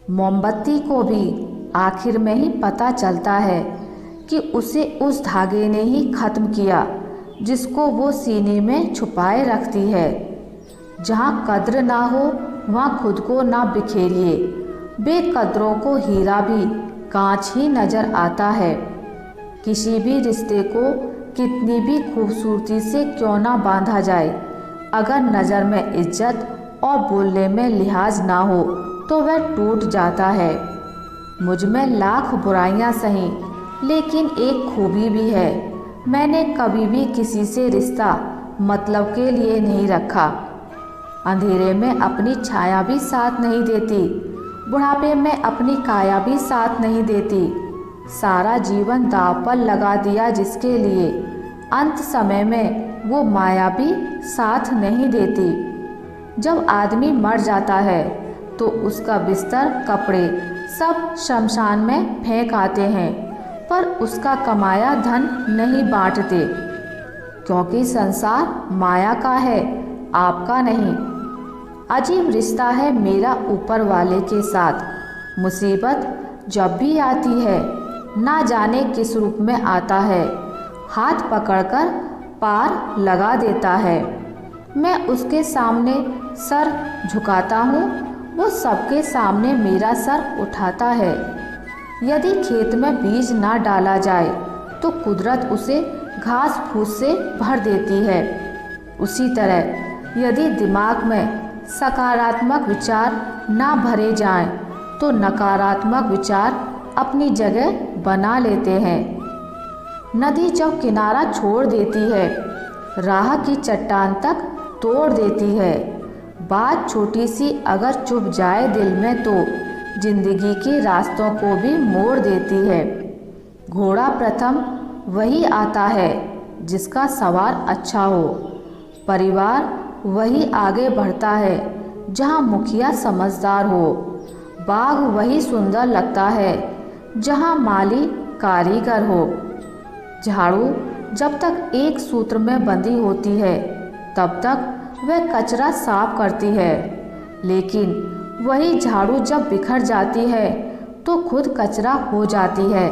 मोमबत्ती को भी आखिर में ही पता चलता है कि उसे उस धागे ने ही खत्म किया जिसको वो सीने में छुपाए रखती है। जहाँ कद्र ना हो वहाँ खुद को ना बिखेरिए। बेकद्रों को हीरा भी कांच ही नजर आता है। किसी भी रिश्ते को कितनी भी खूबसूरती से क्यों ना बांधा जाए, अगर नज़र में इज्जत और बोलने में लिहाज ना हो तो वह टूट जाता है। मुझ में लाख बुराइयां सही, लेकिन एक खूबी भी है, मैंने कभी भी किसी से रिश्ता मतलब के लिए नहीं रखा। अंधेरे में अपनी छाया भी साथ नहीं देती, बुढ़ापे में अपनी काया भी साथ नहीं देती। सारा जीवन दांव पर लगा दिया जिसके लिए, अंत समय में वो माया भी साथ नहीं देती। जब आदमी मर जाता है तो उसका बिस्तर, कपड़े सब शमशान में फेंक आते हैं, पर उसका कमाया धन नहीं बांटते, क्योंकि संसार माया का है, आपका नहीं। अजीब रिश्ता है मेरा ऊपर वाले के साथ। मुसीबत जब भी आती है, ना जाने किस रूप में आता है, हाथ पकड़कर पार लगा देता है। मैं उसके सामने सर झुकाता हूँ, वो सबके सामने मेरा सर उठाता है। यदि खेत में बीज ना डाला जाए तो कुदरत उसे घास फूस से भर देती है। उसी तरह यदि दिमाग में सकारात्मक विचार ना भरे जाएं तो नकारात्मक विचार अपनी जगह बना लेते हैं। नदी जब किनारा छोड़ देती है, राह की चट्टान तक तोड़ देती है। बात छोटी सी अगर चुप जाए दिल में तो जिंदगी के रास्तों को भी मोड़ देती है। घोड़ा प्रथम वही आता है जिसका सवार अच्छा हो। परिवार वही आगे बढ़ता है जहाँ मुखिया समझदार हो। बाग वही सुंदर लगता है जहाँ माली कारीगर हो। झाड़ू जब तक एक सूत्र में बंधी होती है तब तक वह कचरा साफ करती है, लेकिन वही झाड़ू जब बिखर जाती है तो खुद कचरा हो जाती है।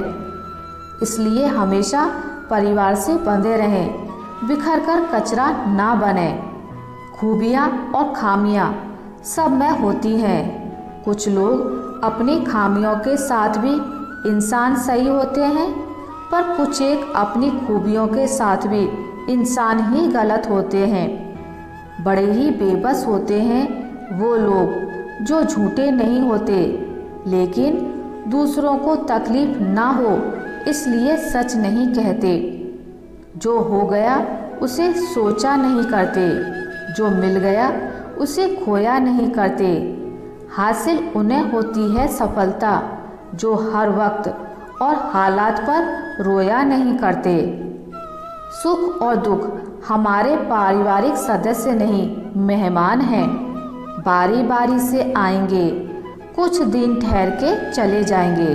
इसलिए हमेशा परिवार से बंधे रहें, बिखर कर कचरा ना बने। खूबियाँ और खामियाँ सब में होती हैं। कुछ लोग अपनी खामियों के साथ भी इंसान सही होते हैं, पर कुछ एक अपनी खूबियों के साथ भी इंसान ही गलत होते हैं। बड़े ही बेबस होते हैं वो लोग जो झूठे नहीं होते, लेकिन दूसरों को तकलीफ ना हो इसलिए सच नहीं कहते। जो हो गया उसे सोचा नहीं करते, जो मिल गया उसे खोया नहीं करते। हासिल उन्हें होती है सफलता जो हर वक्त और हालात पर रोया नहीं करते। सुख और दुख हमारे पारिवारिक सदस्य नहीं, मेहमान हैं। बारी बारी से आएंगे, कुछ दिन ठहर के चले जाएंगे।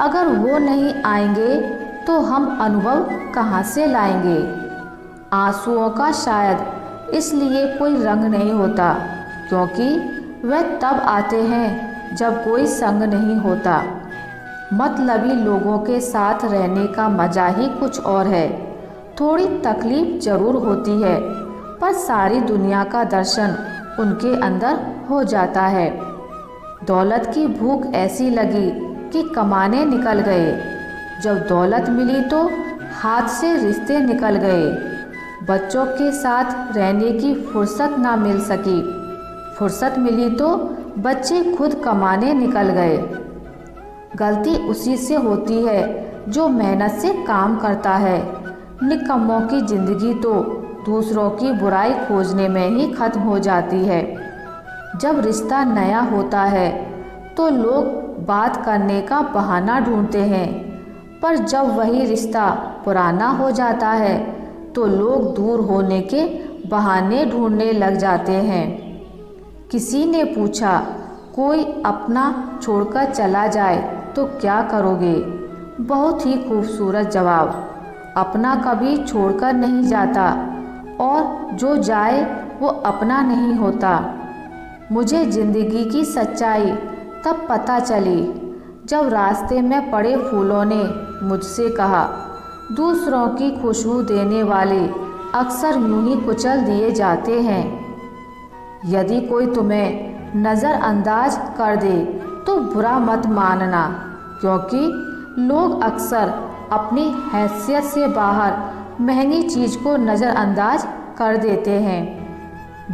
अगर वो नहीं आएंगे तो हम अनुभव कहाँ से लाएंगे। आंसुओं का शायद इसलिए कोई रंग नहीं होता क्योंकि वह तब आते हैं जब कोई संग नहीं होता। मतलबी लोगों के साथ रहने का मजा ही कुछ और है। थोड़ी तकलीफ जरूर होती है, पर सारी दुनिया का दर्शन उनके अंदर हो जाता है। दौलत की भूख ऐसी लगी कि कमाने निकल गए। जब दौलत मिली तो हाथ से रिश्ते निकल गए। बच्चों के साथ रहने की फुर्सत ना मिल सकी। फुर्सत मिली तो बच्चे खुद कमाने निकल गए। गलती उसी से होती है जो मेहनत से काम करता है। निकम्मों की जिंदगी तो दूसरों की बुराई खोजने में ही खत्म हो जाती है। जब रिश्ता नया होता है तो लोग बात करने का बहाना ढूंढते हैं, पर जब वही रिश्ता पुराना हो जाता है तो लोग दूर होने के बहाने ढूंढने लग जाते हैं। किसी ने पूछा, कोई अपना छोड़कर चला जाए तो क्या करोगे? बहुत ही खूबसूरत जवाब। अपना कभी छोड़कर नहीं जाता और जो जाए वो अपना नहीं होता। मुझे ज़िंदगी की सच्चाई तब पता चली जब रास्ते में पड़े फूलों ने मुझसे कहा, दूसरों की खुशबू देने वाले अक्सर यूं ही कुचल दिए जाते हैं। यदि कोई तुम्हें नज़रअंदाज कर दे तो बुरा मत मानना, क्योंकि लोग अक्सर अपनी हैसियत से बाहर महंगी चीज़ को नज़रअंदाज कर देते हैं।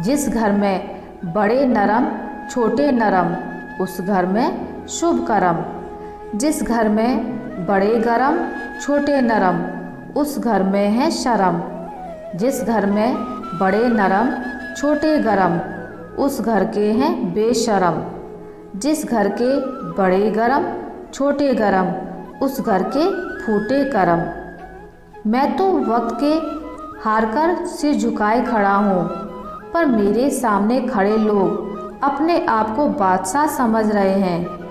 जिस घर में बड़े नरम छोटे नरम, उस घर में शुभ कर्म। जिस घर में बड़े गरम छोटे नरम, उस घर में है शर्म। जिस घर में बड़े नरम छोटे गरम, उस घर के हैं बेशरम। जिस घर के बड़े गरम छोटे गरम, उस घर के फूटे करम। मैं तो वक्त के हार कर सिर झुकाए खड़ा हूँ, पर मेरे सामने खड़े लोग अपने आप को बादशाह समझ रहे हैं।